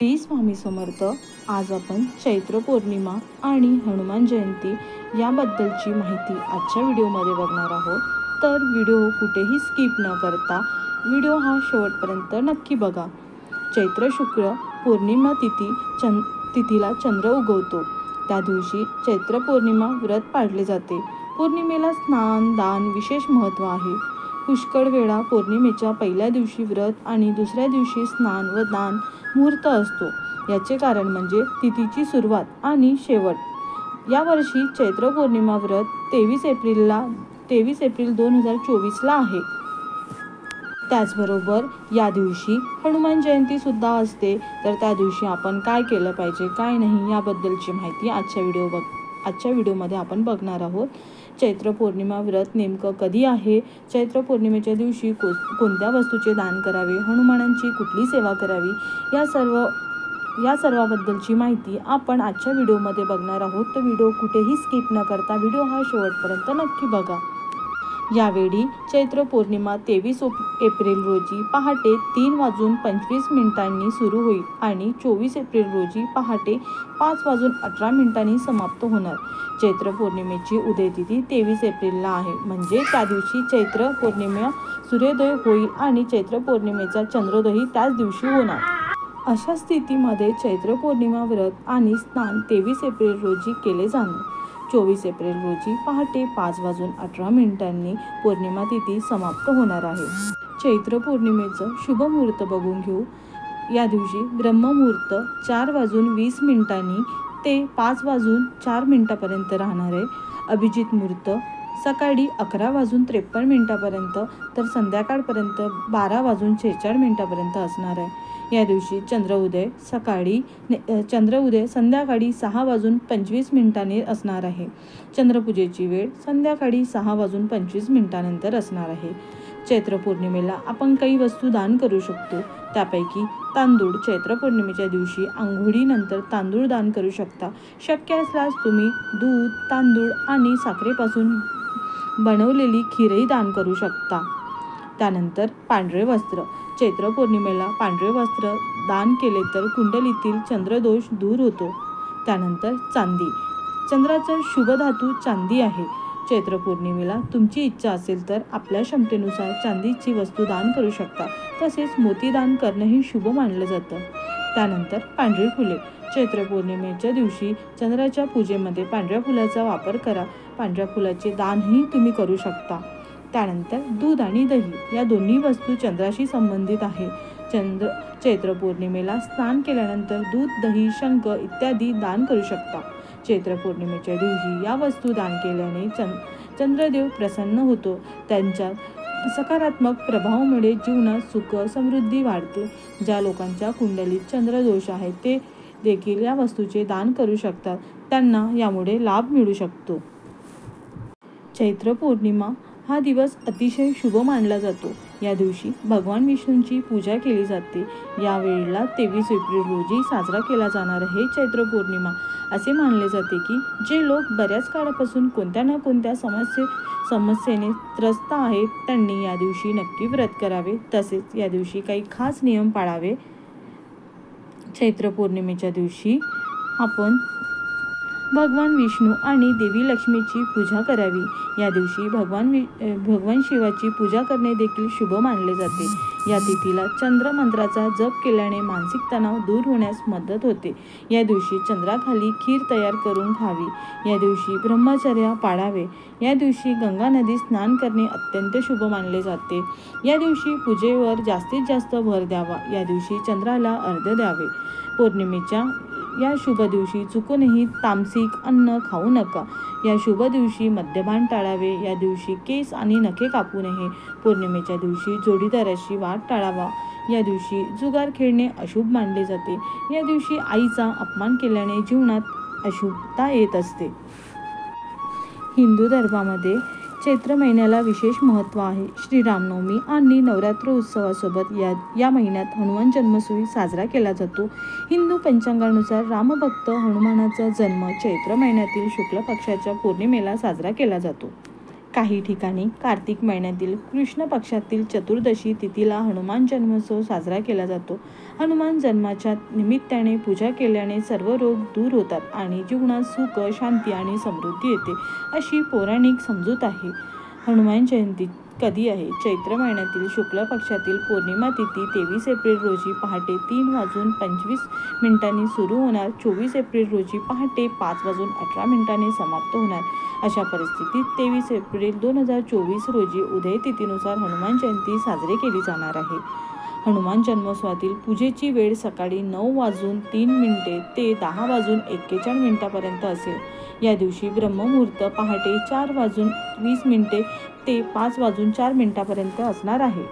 श्री स्वामी समर्थ. आज आपण चैत्र पौर्णिमा आणि हनुमान जयंती याबद्दलची माहिती आजच्या व्हिडिओमध्ये बघणार आहोत. तर व्हिडिओ कुठेही स्किप न करता व्हिडिओ हा शेवटपर्यंत नक्की बघा. चैत्र शुक्र पौर्णिमा तिथीला चंद्र उगवतो. त्या दिवशी चैत्र पौर्णिमा व्रत पाळले जाते. पौर्णिमेला स्नान दान विशेष महत्त्व आहे. पुष्कळ वेळा पौर्णिमेच्या पहिल्या दिवशी व्रत आणि दुसऱ्या दिवशी स्नान व दान मुहूर्त असतो. याचे कारण म्हणजे तिथीची सुरुवात आणि शेवट. यावर्षी चैत्र पौर्णिमा व्रत 23 एप्रिल 2024ला आहे. त्याचबरोबर या दिवशी हनुमान जयंती सुद्धा असते. तर त्या दिवशी आपण काय केलं पाहिजे काय नाही याबद्दलची माहिती आजच्या व्हिडिओमध्ये आपण बघणार आहोत. चैत्र पौर्णिमा व्रत नेमकं कधी आहे, चैत्र पौर्णिमेच्या दिवशी कोणत्या वस्तूचे दान करावे, हनुमानांची कुठली सेवा करावी, या सर्वाबद्दलची माहिती आपण आजच्या व्हिडिओमध्ये बघणार आहोत. तर व्हिडिओ कुठेही स्किप न करता व्हिडिओ हा शेवटपर्यंत नक्की बघा. यावेळी चैत्र पौर्णिमा 23 एप्रिल रोजी पहाटे 3:25 सुरू होईल आणि 24 एप्रिल रोजी पहाटे 5:18 समाप्त होणार. चैत्र पौर्णिमेची उदयतिथी 23 एप्रिलला आहे. म्हणजे त्या दिवशी चैत्र पौर्णिमा सूर्योदय होईल आणि चैत्र पौर्णिमेचा चंद्रोदयही त्याच दिवशी होणार. अशा स्थितीमध्ये चैत्र पौर्णिमा व्रत आणि स्नान 23 एप्रिल रोजी केले जाणार. 24 एप्रिल रोजी पहाटे 5:18 पौर्णिमा तिथी समाप्त होणार आहे. चैत्र पौर्णिमेचं शुभ मुहूर्त बघून घेऊ. या दिवशी ब्रह्ममुहूर्त 4:20 ते 5:04 राहणार आहे. अभिजित मुहूर्त सकाळी 11:53 तर संध्याकाळपर्यंत 12:46 असणार आहे. या दिवशी चंद्रोदय संध्याकाळी 6:25 असणार आहे. चंद्रपूजेची वेळ संध्याकाळी 6:25 नंतर असणार आहे. चैत्र पौर्णिमेला आपण काही वस्तू दान करू शकतो. त्यापैकी तांदूळ चैत्र पौर्णिमेच्या दिवशी आंघोळीनंतर तांदूळ दान करू शकता. शक्य असल्यास तुम्ही दूध, तांदूळ आणि साखरेपासून बनवलेली खीरही दान करू शकता. त्यानंतर पांढरे वस्त्र. चैत्र पौर्णिमेला पांढरे वस्त्र दान केले तर कुंडलीतील चंद्रदोष दूर होतो. त्यानंतर चांदी. चंद्राचा शुभ धातू चांदी आहे. चैत्र पौर्णिमेला तुमची इच्छा असेल तर आपल्या क्षमतेनुसार चांदीची वस्तू दान करू शकता. तसेच मोती दान करणंही शुभ मानलं जातं. त्यानंतर पांढरी फुले. चैत्र पौर्णिमेच्या दिवशी चंद्राच्या पूजेमध्ये पांढऱ्या फुलाचा वापर करा. पांढऱ्या फुलाचे दानही तुम्ही करू शकता. त्यानंतर दूध आणि दही या दोन्ही वस्तू चंद्राशी संबंधित आहे. चैत्र पौर्णिमेला स्नान केल्यानंतर दूध, दही, शंख इत्यादी दान करू शकता. चैत्र पौर्णिमेच्या दिवशी या वस्तू दान केल्याने चंद्रदेव प्रसन्न होतो. त्यांच्या सकारात्मक प्रभावामुळे जीवनात सुख समृद्धी वाढते. ज्या लोकांच्या कुंडलीत चंद्रदोष आहे ते देखील या वस्तूचे दान करू शकतात. त्यांना यामुळे लाभ मिळू शकतो. चैत्र पौर्णिमा हा दिवस अतिशय शुभ मानला जातो. या दिवशी भगवान विष्णूंची पूजा केली जाते. या वेळेला 23 एप्रिल रोजी साजरा केला जाणार आहे चैत्र पौर्णिमा. असे मानले जाते की जे लोक बऱ्याच काळापासून कोणत्या ना कोणत्या समस्येने त्रस्त आहेत त्यांनी या दिवशी नक्की व्रत करावे. तसेच या दिवशी काही खास नियम पाळावे. चैत्र पौर्णिमेच्या दिवशी आपण भगवान विष्णू आणि देवी लक्ष्मीची पूजा करावी. या दिवशी भगवान शिवाची पूजा करणे देखील शुभ मानले जाते. या तिथीला चंद्र मंत्राचा जप केल्याने मानसिक तणाव दूर होण्यास मदत होते. या दिवशी चंद्राखाली खीर तयार करून खावी. या दिवशी ब्रह्मचर्य पाळावे. या दिवशी गंगा नदीत स्नान करणे अत्यंत शुभ मानले जाते. या दिवशी पूजेवर जास्तीत जास्त भर द्यावा. या दिवशी चंद्राला अर्घ्य द्यावे. पौर्णिमेच्या या शुभ दिवशी चुकूनही तामसिक अन्न खाऊ नका. या शुभ दिवशी मद्यपान टाळावे. या दिवशी केस आणि नखे कापू नये. पौर्णिमेच्या दिवशी जोडीदाराशी वाद टाळावा. या दिवशी जुगार खेळणे अशुभ मानले जाते. या दिवशी आईचा अपमान केल्याने जीवनात अशुभता येत असते. हिंदू धर्मामध्ये चैत्र महिन्याला विशेष महत्त्व आहे. श्रीरामनवमी आणि नवरात्र उत्सवासोबत या महिन्यात हनुमान जन्मोत्सव साजरा केला जातो. हिंदू पंचांगानुसार रामभक्त हनुमानाचा जन्म चैत्र महिन्यातील शुक्ल पक्षाच्या पौर्णिमेला साजरा केला जातो. काही ठिकाणी कार्तिक महिन्यातील कृष्ण पक्षातील चतुर्दशी तिथीला हनुमान जन्मोत्सव साजरा केला जातो. हनुमान जन्माच्या निमित्ताने पूजा केल्याने सर्व रोग दूर होतात आणि जीवनात सुख, शांती आणि समृद्धी येते, अशी पौराणिक समजूत आहे. हनुमान जयंती कधी आहे? चैत्र महिन्यातील शुक्ल पक्षातील पौर्णिमा तिथी 23 एप्रिल रोजी पहाटे 3:25 सुरू होणार. 24 एप्रिल रोजी पहाटे 5:18 समाप्त होणार. अशा परिस्थितीत 23 एप्रिल 2024 रोजी उदय तिथीनुसार हनुमान जयंती साजरी केली जाणार आहे. हनुमान जन्मोत्सवातील पूजेची वेळ सकाळी 9:03 ते 10:41 पर्यंत असेल. या दिवशी ब्रह्ममुहूर्त पहाटे 4:20 ते 5:04 पर्यंत असणार आहे.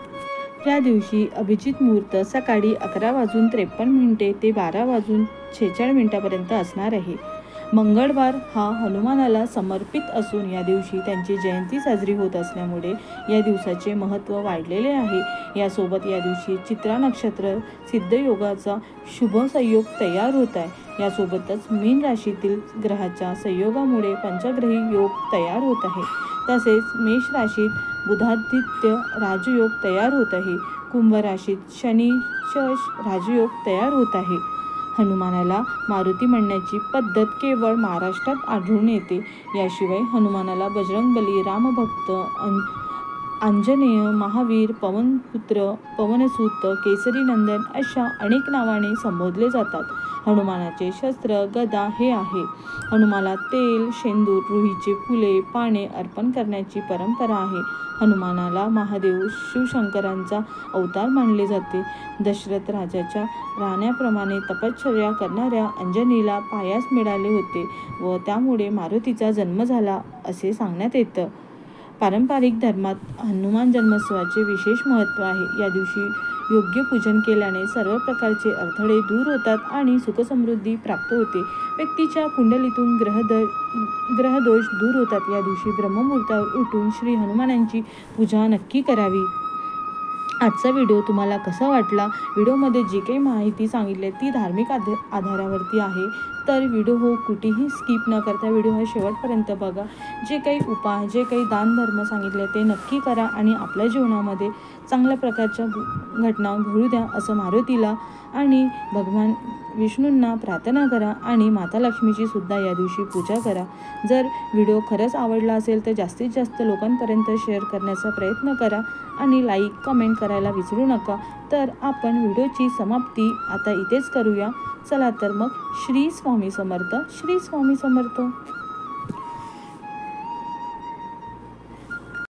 या दिवशी अभिजित मुहूर्त सकाळी 11:53 ते 12:46 पर्यंत असणार आहे. मंगळवार हा हनुमानाला समर्पित असून या दिवशी त्यांची जयंती साजरी होत असल्यामुळे या दिवसाचे महत्त्व वाढलेले आहे. यासोबत या दिवशी चित्रा नक्षत्र सिद्धयोगाचा शुभ संयोग तयार होत आहे. यासोबतच मीन राशीतील ग्रहाच्या संयोगामुळे पंचग्रही योग तयार होत आहे. तसेच मेष राशीत बुधादित्य राजयोग तयार होत आहे. कुंभ राशीत शनी राजयोग तयार होत आहे. हनुमानाला मारुती म्हणण्याची पद्धत केवळ महाराष्ट्रात आढळून येते. याशिवाय हनुमानाला बजरंगबली, रामभक्त, आंजनेय, महावीर, पवनपुत्र, पवनसूत, केसरीनंदन अशा अनेक नावाने संबोधले जातात. हनुमानाचे शस्त्र गदा हे आहे. हनुमानाला तेल, शेंदूर, रुईचे फुले, पाने अर्पण करण्याची परंपरा आहे. हनुमानाला महादेव शिवशंकरांचा अवतार मानले जाते. दशरथ राजाच्या राण्याप्रमाणे तपश्चर्या करणाऱ्या अंजनीला पायास मिळाले होते व त्यामुळे मारुतीचा जन्म झाला असे सांगण्यात येतं. पारंपरिक धर्मात हनुमान जन्मोत्सवाचे विशेष महत्त्व आहे. या दिवशी योग्य पूजन केल्याने सर्व प्रकारचे अडथळे दूर होतात आणि सुखसमृद्धी प्राप्त होते. व्यक्तीच्या कुंडलीतून ग्रहदोष दूर होतात. या दिवशी ब्रह्ममुहूर्तावर उठून श्री हनुमानांची पूजा नक्की करावी. आजचा व्हिडिओ तुम्हाला कसा वाटला? व्हिडिओमध्ये जी काही माहिती सांगितली ती धार्मिक आधारावरती आहे, तर व्हिडिओ कुठेही स्किप न करता व्हिडिओ हा शेवटपर्यंत बघा. जे काही उपाय, जे काही दानधर्म सांगितले ते नक्की करा आणि आपल्या जीवनामध्ये चांगल्या प्रकारच्या घटना घडू द्या असं मारुतीला आणि भगवान विष्णूंना प्रार्थना करा आणि माता लक्ष्मीची सुद्धा या दिवशी पूजा करा. जर व्हिडिओ खरंच आवडला असेल तर जास्तीत जास्त लोकांपर्यंत शेअर करण्याचा प्रयत्न करा आणि लाईक, कमेंट करायला विसरू नका. तर आपण व्हिडिओची समाप्ती आता इथेच करूया. चला तर मग श्री स्वामी समर्थ, श्री स्वामी समर्थ.